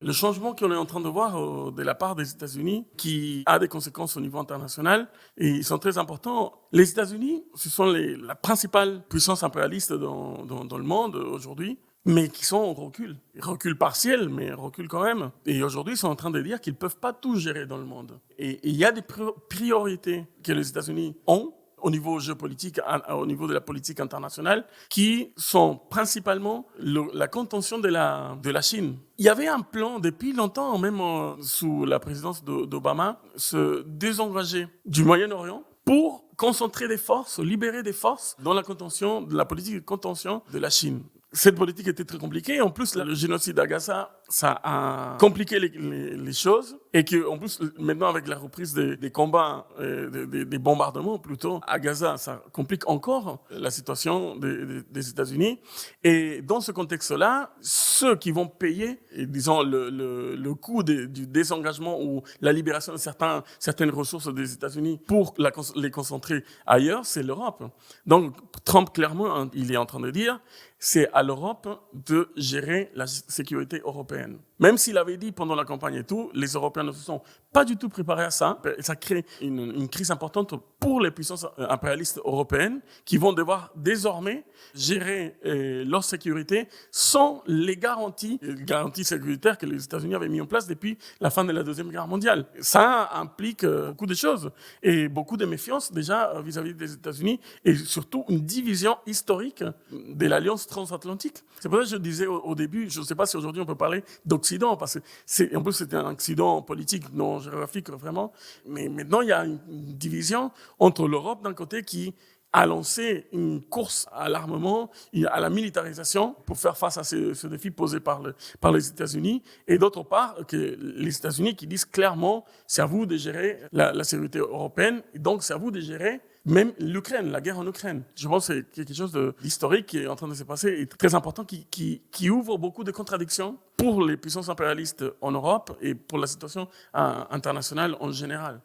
Le changement qu'on est en train de voir de la part des États-Unis, qui a des conséquences au niveau international, et ils sont très importants. Les États-Unis, ce sont la principale puissance impérialiste dans le monde aujourd'hui, mais qui sont en recul. Recul partiel, mais recul quand même. Et aujourd'hui, ils sont en train de dire qu'ils ne peuvent pas tout gérer dans le monde. Et il y a des priorités que les États-Unis ont au niveau géopolitique, au niveau de la politique internationale, qui sont principalement la contention de la Chine. Il y avait un plan depuis longtemps, même sous la présidence d'Obama, se désengager du Moyen-Orient pour concentrer des forces, libérer des forces dans la contention, de la politique de contention de la Chine. Cette politique était très compliquée. En plus, le génocide à Gaza, ça a compliqué les choses. Et qu'en plus, maintenant, avec la reprise des combats, des bombardements plutôt, à Gaza, ça complique encore la situation des États-Unis. Et dans ce contexte-là, ceux qui vont payer, disons, le coût du désengagement ou la libération de certaines ressources des États-Unis pour les concentrer ailleurs, c'est l'Europe. Donc, Trump, clairement, il est en train de dire, c'est à l'Europe de gérer la sécurité européenne. Même s'il avait dit pendant la campagne et tout, les Européens ne se sont pas du tout préparés à ça. Et ça crée une crise importante pour les puissances impérialistes européennes qui vont devoir désormais gérer leur sécurité sans les garanties sécuritaires que les États-Unis avaient mis en place depuis la fin de la Deuxième Guerre mondiale. Ça implique beaucoup de choses et beaucoup de méfiance déjà vis-à-vis des États-Unis et surtout une division historique de l'Alliance transatlantique. C'est pour ça que je disais au début, je ne sais pas si aujourd'hui on peut parler d'Occident, parce que en plus c'était un accident politique, non géographique vraiment, mais maintenant il y a une division entre l'Europe d'un côté qui a lancé une course à l'armement, à la militarisation pour faire face à ce défi posé par les États-Unis, et d'autre part que les États-Unis qui disent clairement c'est à vous de gérer la sécurité européenne, et donc c'est à vous de gérer même l'Ukraine, la guerre en Ukraine. Je pense que c'est quelque chose d'historique qui est en train de se passer et très important, qui ouvre beaucoup de contradictions pour les puissances impérialistes en Europe et pour la situation internationale en général.